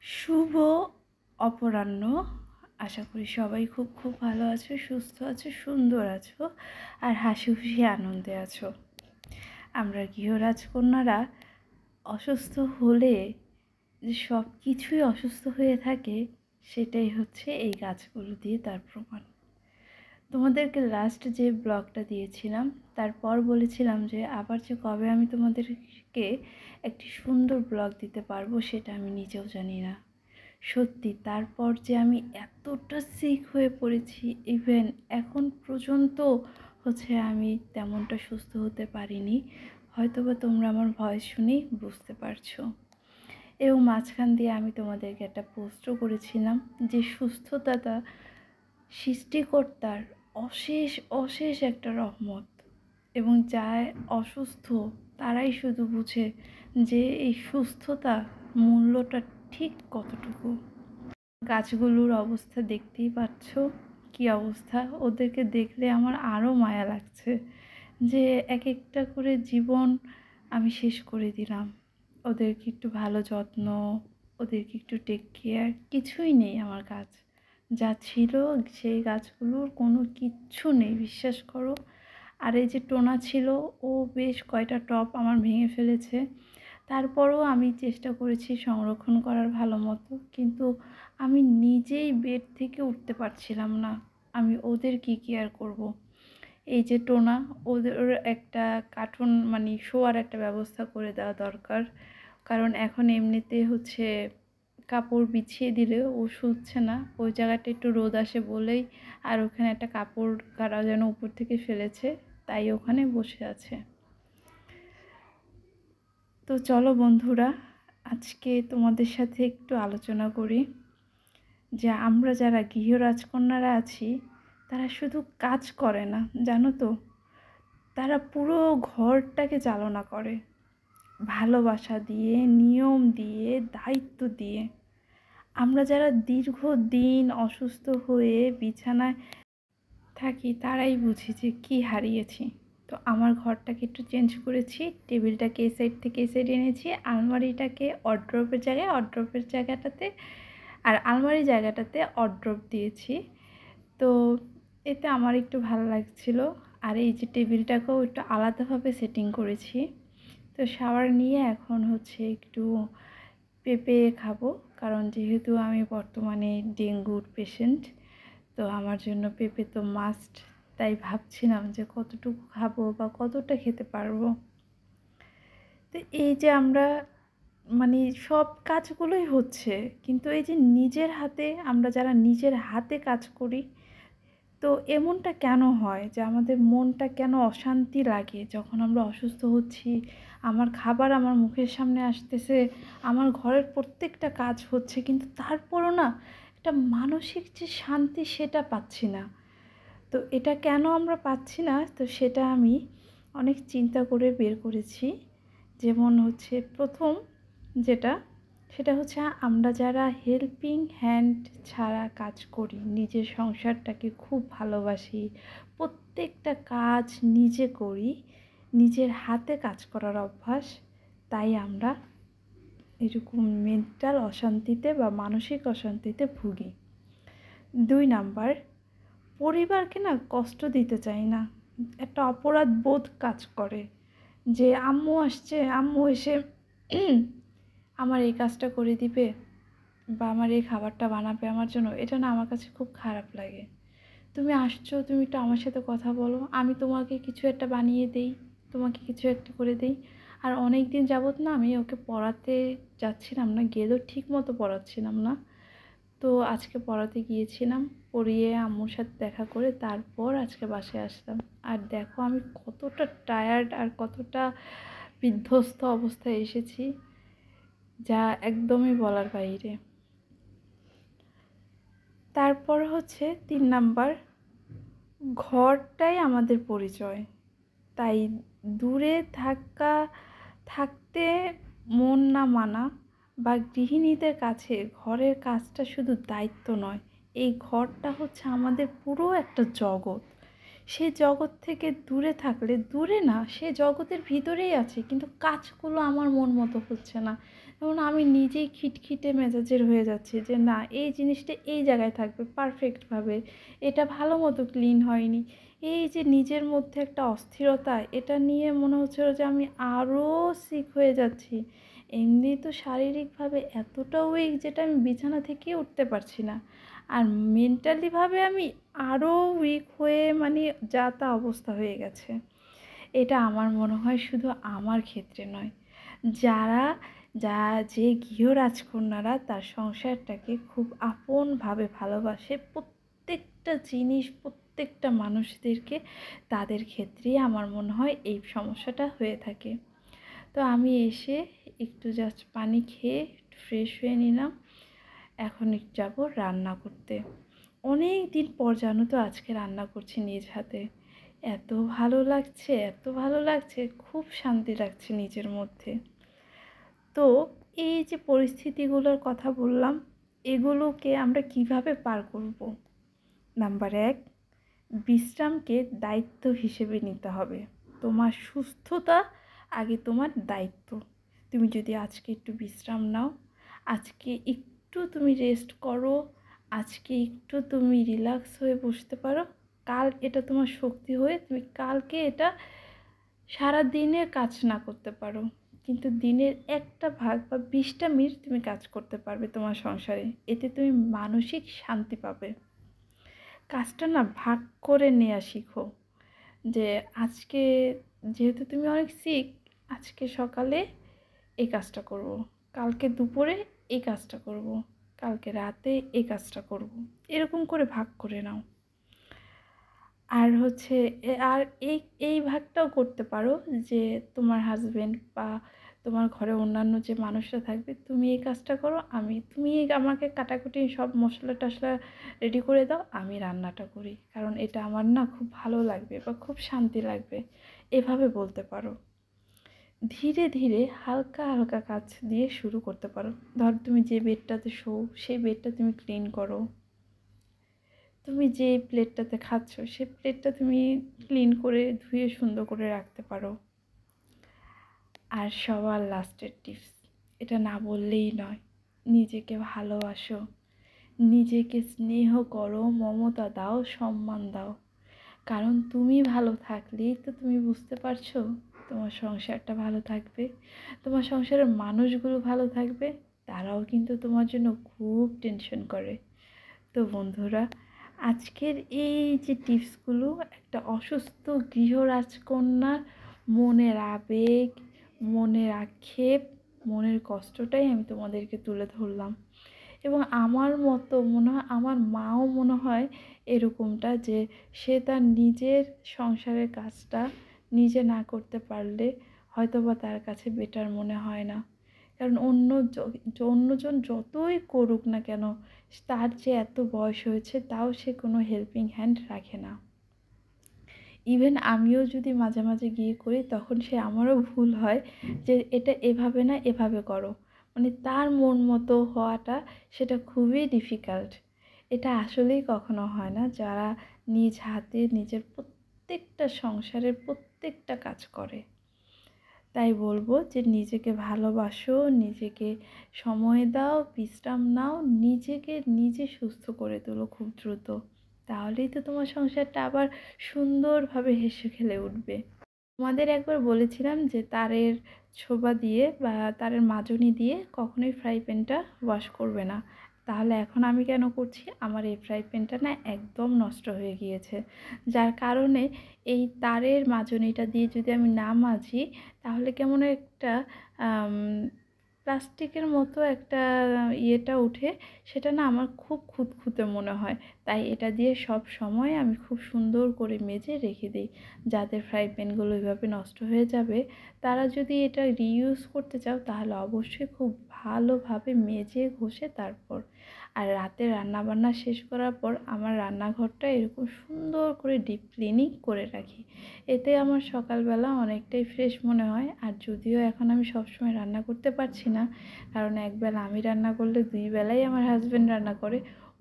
শুভ অপরাহ্ন। আশা করি সবাই খুব খুব ভালো আছো, সুস্থ আছো, সুন্দর আছো আর হাসি খুশি আনন্দে আছো। আমরা গৃহরাজকন্যারা অসুস্থ হলে যে সব কিছুই অসুস্থ হয়ে থাকে, সেটাই হচ্ছে এই গাছগুলো দিয়ে তার প্রমাণ। তোমাদেরকে লাস্ট যে ব্লগটা দিয়েছিলাম তারপর বলেছিলাম যে আবার যে কবে আমি তোমাদেরকে একটি সুন্দর ব্লগ দিতে পারবো সেটা আমি নিজেও জানি না। সত্যি তারপর যে আমি এতটা সিক হয়ে পড়েছি, ইভেন এখন পর্যন্ত হচ্ছে আমি তেমনটা সুস্থ হতে পারিনি। হয়তোবা তোমরা আমার ভয়েস শুনেই বুঝতে পারছো। এবং মাঝখান দিয়ে আমি তোমাদেরকে একটা পোস্টও করেছিলাম যে সুস্থতাটা সৃষ্টিকর্তার অশেষ অশেষ একটা রহমত, এবং যারা অসুস্থ তারাই শুধু বুঝে যে এই সুস্থতা মূল্যটা ঠিক কতটুকু। গাছগুলোর অবস্থা দেখতেই পাচ্ছ কি অবস্থা। ওদেরকে দেখলে আমার আরও মায়া লাগছে যে এক একটা করে জীবন আমি শেষ করে দিলাম। ওদেরকে একটু ভালো যত্ন, ওদেরকে একটু টেক কেয়ার কিছুই নেই আমার কাজ। যা ছিল সেই গাছগুলোর কোনো কিচ্ছু নেই, বিশ্বাস করো। আর এই যে টোনা ছিল, ও বেশ কয়টা টব আমার ভেঙে ফেলেছে। তারপরও আমি চেষ্টা করেছি সংরক্ষণ করার ভালো মতো, কিন্তু আমি নিজেই বেড থেকে উঠতে পারছিলাম না। আমি ওদের কী কেয়ার করব। এই যে টোনা, ওদের একটা কার্টুন মানে শোয়ার একটা ব্যবস্থা করে দেওয়া দরকার, কারণ এখন এমনিতে হচ্ছে কাপড় বিছিয়ে দিলে ও শুচ্ছে না। ওই জায়গাটা একটু রোদ আসে বলেই, আর ওখানে একটা কাপড় কারা যেন উপর থেকে ফেলেছে, তাই ওখানে বসে আছে। তো চলো বন্ধুরা, আজকে তোমাদের সাথে একটু আলোচনা করি যে আমরা যারা গৃহরাজকন্যারা আছি তারা শুধু কাজ করে না, জানো তো, তারা পুরো ঘরটাকে চালনা করে ভালোবাসা দিয়ে, নিয়ম দিয়ে, দায়িত্ব দিয়ে। আমরা যারা দীর্ঘদিন অসুস্থ হয়ে বিছানায় থাকি তারাই বুঝি যে কী হারিয়েছি। তো আমার ঘরটাকে একটু চেঞ্জ করেছি, টেবিলটাকে এই সাইড থেকে এই সাইড এনেছি, আলমারিটাকে ওয়ারড্রোবের জায়গায় ওয়ারড্রোবের জায়গাটাতে, আর আলমারি জায়গাটাতে ওয়ারড্রোব দিয়েছি। তো এতে আমার একটু ভালো লাগছিল। আর এই যে টেবিলটাকেও একটু আলাদাভাবে সেটিং করেছি। তো শাওয়ার নিয়ে এখন হচ্ছে একটু পেঁপে খাবো, কারণ যেহেতু আমি বর্তমানে ডেঙ্গুর পেশেন্ট, তো আমার জন্য পেঁপে তো মাস্ট। তাই ভাবছিলাম যে কতটুকু খাবো বা কতটা খেতে পারবো। তো এই যে আমরা মানে সব কাজগুলোই হচ্ছে, কিন্তু এই যে নিজের হাতে, আমরা যারা নিজের হাতে কাজ করি, তো এমনটা কেন হয় যে আমাদের মনটা কেন অশান্তি লাগে যখন আমরা অসুস্থ হচ্ছি। আমার খাবার আমার মুখের সামনে আসতেছে, আমার ঘরের প্রত্যেকটা কাজ হচ্ছে, কিন্তু তারপরও না একটা মানসিক যে শান্তি সেটা পাচ্ছি না। তো এটা কেন আমরা পাচ্ছি না, তো সেটা আমি অনেক চিন্তা করে বের করেছি। যেমন হচ্ছে প্রথম যেটা, সেটা হচ্ছে আমরা যারা হেল্পিং হ্যান্ড ছাড়া কাজ করি, নিজের সংসারটাকে খুব ভালোবাসি, প্রত্যেকটা কাজ নিজে করি, নিজের হাতে কাজ করার অভ্যাস, তাই আমরা এরকম মেন্টাল অশান্তিতে বা মানসিক অশান্তিতে ভুগি। 2 নাম্বার, পরিবারকে না কষ্ট দিতে চাই না, একটা অপরাধ বোধ কাজ করে যে আম্মু আসছে, আম্মু এসে আমার এই কাজটা করে দিবে বা আমার এই খাবারটা বানাবে আমার জন্য, এটা না আমার কাছে খুব খারাপ লাগে। তুমি আসছো, তুমি একটু আমার সাথে কথা বলো, আমি তোমাকে কিছু একটা বানিয়ে দেই, তোমাকে কিছু একটা করে দেই। আর অনেক দিন যাবত না আমি ওকে পড়াতে যাচ্ছিলাম না, গেলেও ঠিক মতো পড়াচ্ছিলাম না। তো আজকে পড়াতে গিয়েছিলাম, পড়িয়ে আম্মুর সাথে দেখা করে তারপর আজকে বাসায় আসলাম। আর দেখো আমি কতটা টায়ার্ড আর কতটা বিধ্বস্ত অবস্থায় এসেছি, যা একদমই বলার বাইরে। তারপর হচ্ছে 3 নাম্বার, ঘরটাই আমাদের পরিচয়। তাই দূরে থাকতে মন না মানা বা গৃহিণীদের কাছে ঘরের কাজটা শুধু দায়িত্ব নয়, এই ঘরটা হচ্ছে আমাদের পুরো একটা জগৎ। সেই জগৎ থেকে দূরে থাকলে, দূরে না, সে জগতের ভিতরেই আছে, কিন্তু কাজগুলো আমার মন মতো হচ্ছে না। এবং আমি নিজেই খিটখিটে মেজাজের হয়ে যাচ্ছি যে না, এই জিনিসটা এই জায়গায় থাকবে পারফেক্টভাবে, এটা ভালো মতো ক্লিন হয়নি। এই যে নিজের মধ্যে একটা অস্থিরতা, এটা নিয়ে মনে হচ্ছিল যে আমি আরও সিক হয়ে যাচ্ছি। এমনি তো শারীরিকভাবে এতটা উইক যেটা আমি বিছানা থেকে উঠতে পারছি না, আর মেন্টালিভাবে আমি আরও উইক হয়ে মানে যা তা অবস্থা হয়ে গেছে। এটা আমার মনে হয় শুধু আমার ক্ষেত্রে নয়, যারা যা যে গৃহরাজকন্যারা তার সংসারটাকে খুব আপনভাবে ভালোবাসে, প্রত্যেকটা জিনিস প্রত্যেকটা মানুষদেরকে, তাদের ক্ষেত্রেই আমার মনে হয় এই সমস্যাটা হয়ে থাকে। তো আমি এসে একটু জাস্ট পানি খেয়ে একটু ফ্রেশ হয়ে নিলাম। এখন একটু যাবো রান্না করতে। অনেক দিন পর জানো তো আজকে রান্না করছি নিজ হাতে। এত ভালো লাগছে, এত ভালো লাগছে, খুব শান্তি লাগছে নিজের মধ্যে। তো এই যে পরিস্থিতিগুলোর কথা বললাম, এগুলোকে আমরা কিভাবে পার করব? নাম্বার 1, বিশ্রামকে দায়িত্ব হিসেবে নিতে হবে। তোমার সুস্থতা আগে তোমার দায়িত্ব। তুমি যদি আজকে একটু বিশ্রাম নাও, আজকে একটু তুমি রেস্ট করো, আজকে একটু তুমি রিল্যাক্স হয়ে বসতে পারো, কাল এটা তোমার শক্তি হয়ে তুমি কালকে এটা সারা দিনের কাজ না করতে পারো, কিন্তু দিনের একটা ভাগ বা 20টা মিনিট তুমি কাজ করতে পারবে তোমার সংসারে। এতে তুমি মানসিক শান্তি পাবে। কাজটা না ভাগ করে নেওয়া শিখো, যে আজকে যেহেতু তুমি অনেক সিক, আজকে সকালে এই কাজটা করব, কালকে দুপুরে এই কাজটা করব, কালকে রাতে এই কাজটা করব, এরকম করে ভাগ করে নাও। আর হচ্ছে আর এই ভাগটাও করতে পারো যে তোমার হাজবেন্ড বা তোমার ঘরে অন্যান্য যে মানুষরা থাকবে, তুমি এই কাজটা করো, তুমি আমাকে কাটাকুটি সব মশলা টশলা রেডি করে দাও, আমি রান্নাটা করি, কারণ এটা আমার না খুব ভালো লাগবে বা খুব শান্তি লাগবে, এভাবে বলতে পারো। ধীরে ধীরে হালকা হালকা কাজ দিয়ে শুরু করতে পারো। ধর তুমি যে বেডটাতে শোও সেই বেডটা তুমি ক্লিন করো, তুমি যে প্লেটটাতে খাচ্ছ সেই প্লেটটা তুমি ক্লিন করে ধুয়ে সুন্দর করে রাখতে পারো। আর সবার লাস্টের টিপস, এটা না বললেই নয়, নিজেকে ভালোবাসো, নিজেকে স্নেহ করো, মমতা দাও, সম্মান দাও। কারণ তুমি ভালো থাকলেই তো তুমি বুঝতে পারছো তোমার সংসারটা ভালো থাকবে, তোমার সংসারের মানুষগুলো ভালো থাকবে, তারাও কিন্তু তোমার জন্য খুব টেনশন করে। তো বন্ধুরা, আজকের এই যে টিপসগুলো একটা অসুস্থ গৃহরাজকন্যার মনের আবেগ, মনের আক্ষেপ, মনের কষ্টটাই আমি তোমাদেরকে তুলে ধরলাম। এবং আমার মতো মনে হয় আমার মাও মনে হয় এরকমটা, যে সে তার নিজের সংসারের কাজটা নিজে না করতে পারলে হয়তো বা তার কাছে বেটার মনে হয় না। কারণ অন্যজন যতই করুক না কেন, তার যে এত বয়স হয়েছে তাও সে কোনো হেল্পিং হ্যান্ড রাখে না। ইভেন আমিও যদি মাঝে মাঝে গিয়ে করি তখন সে আমারও ভুল হয় যে এটা এভাবে না এভাবে করো, মানে তার মন মতো হওয়াটা সেটা খুবই ডিফিকাল্ট। এটা আসলেই কখনো হয় না যারা নিজ হাতে নিজের প্রত্যেকটা সংসারের প্রত্যেকটা কাজ করে। তাই বলবো যে নিজেকে ভালোবাসো, নিজেকে সময় দাও, বিশ্রাম নাও, নিজেকে নিজে সুস্থ করে তোলো খুব দ্রুত, তাহলেই তো তোমার সংসারটা আবার সুন্দরভাবে হেসে খেলে উঠবে। তোমাদের একবার বলেছিলাম যে তারের ছোবা দিয়ে বা তারের মাজনি দিয়ে কখনোই ফ্রাই প্যানটা ওয়াশ করবে না। তাহলে এখন আমি কেন করছি? আমার এই ফ্রাই প্যানটা না একদম নষ্ট হয়ে গিয়েছে, যার কারণে এই তারের মাজনিটা দিয়ে যদি আমি না মাজি তাহলে কেমন একটা প্লাস্টিকের মতো একটা ইয়েটা উঠে, সেটা না আমার খুব খুঁতখুঁতে মনে হয়। তাই এটা দিয়ে সব সময় আমি খুব সুন্দর করে মেজে রেখে দিই। যাদের ফ্রাই প্যানগুলো এভাবে নষ্ট হয়ে যাবে, তারা যদি এটা রিইউজ করতে চাও তাহলে অবশ্যই খুব ভালোভাবে মেজে ঘষে তারপর। আর রাতে রান্নাবান্না শেষ করার পর আমার রান্নাঘরটা এরকম সুন্দর করে ডিপ ক্লিনিং করে রাখি। এতে আমার সকালবেলা অনেকটাই ফ্রেশ মনে হয়। আর যদিও এখন আমি সবসময় রান্না করতে পারছি না, কারণ একবেলা আমি রান্না করলে 2 বেলাই আমার হাজব্যান্ড রান্না করে,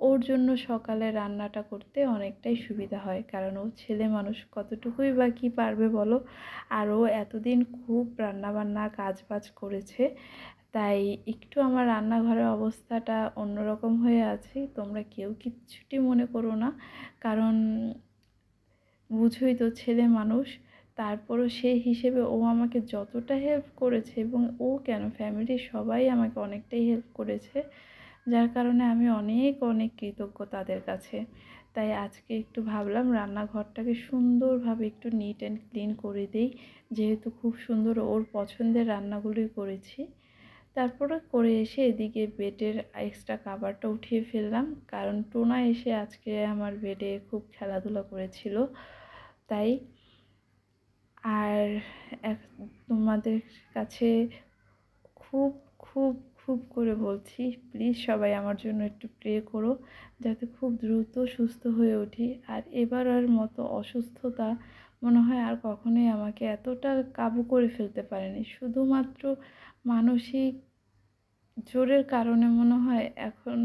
ওর জন্য সকালে রান্নাটা করতে অনেকটাই সুবিধা হয়, কারণ ও ছেলে মানুষ কতটুকুই বা কী পারবে বলো। আর ও এতদিন খুব রান্নাবান্না কাজ বাজ করেছে, তাই একটু আমার রান্নাঘরের অবস্থাটা অন্যরকম হয়ে আছে। তোমরা কেউ কিচ্ছুটি মনে করো না, কারণ বুঝোই তো ছেলে মানুষ। তারপরও সেই হিসেবে ও আমাকে যতটা হেল্প করেছে, এবং ও কেন, ফ্যামিলির সবাই আমাকে অনেকটাই হেল্প করেছে, যার কারণে আমি অনেক অনেক কৃতজ্ঞ তাদের কাছে। তাই আজকে একটু ভাবলাম রান্নাঘরটাকে সুন্দরভাবে একটু নিট অ্যান্ড ক্লিন করে দিই, যেহেতু খুব সুন্দর ওর পছন্দের রান্নাগুলোই করেছি। তারপরে করে এসে এদিকে বেডের এক্সট্রা কাভারটা উঠিয়ে ফেললাম, কারণ টোনা এসে আজকে আমার বেডে খুব খেলাধুলা করেছিল। তাই আর তোমাদের কাছে খুব খুব খুব করে বলছি, প্লিজ সবাই আমার জন্য একটু প্রে করো, যাতে খুব দ্রুত সুস্থ হয়ে উঠি। আর এবারের মতো অসুস্থতা মনে হয় আর কখনোই আমাকে এতটা কাবু করে ফেলতে পারেনি। শুধুমাত্র মানসিক জোরের কারণে মনে হয় এখন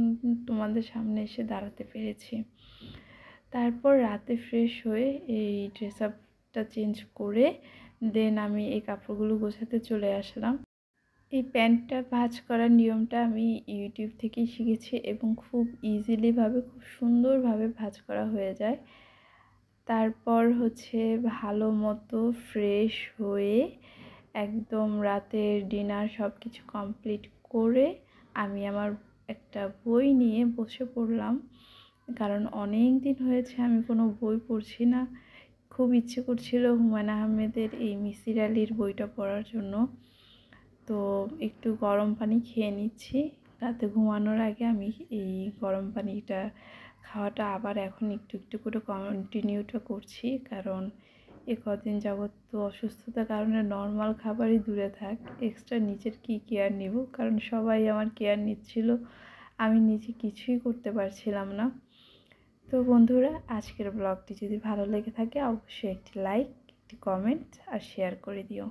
তোমাদের সামনে এসে দাঁড়াতে পেরেছি। তারপর রাতে ফ্রেশ হয়ে এই ড্রেস আপটা চেঞ্জ করে দেন আমি এই কাপড়গুলো গোছাতে চলে আসলাম। এই প্যান্টটা ভাঁজ করার নিয়মটা আমি ইউটিউব থেকেই শিখেছি, এবং খুব ইজিলিভাবে, খুব সুন্দরভাবে ভাঁজ করা হয়ে যায়। তারপর হচ্ছে ভালো মতো ফ্রেশ হয়ে একদম রাতের ডিনার সব কিছু কমপ্লিট করে আমি আমার একটা বই নিয়ে বসে পড়লাম, কারণ অনেক দিন হয়েছে আমি কোনো বই পড়ছি না। খুব ইচ্ছে করছিল হুমায়ুন আহমেদের এই মিসির আলির বইটা পড়ার জন্য। তো একটু গরম পানি খেয়ে নিচ্ছি রাতে ঘুমানোর আগে। আমি এই গরম পানিটা খাওয়াটা আবার এখন একটু একটু করে কন্টিনিউটা করছি, কারণ এ কদিন যাবৎ তো অসুস্থতার কারণে নর্মাল খাবারই দূরে থাক, এক্সট্রা নিজের কী কেয়ার নেব, কারণ সবাই আমার কেয়ার নিচ্ছিল, আমি নিজে কিছুই করতে পারছিলাম না। তো বন্ধুরা, আজকের ব্লগটি যদি ভালো লেগে থাকে অবশ্যই একটি লাইক, একটি কমেন্ট আর শেয়ার করে দিও।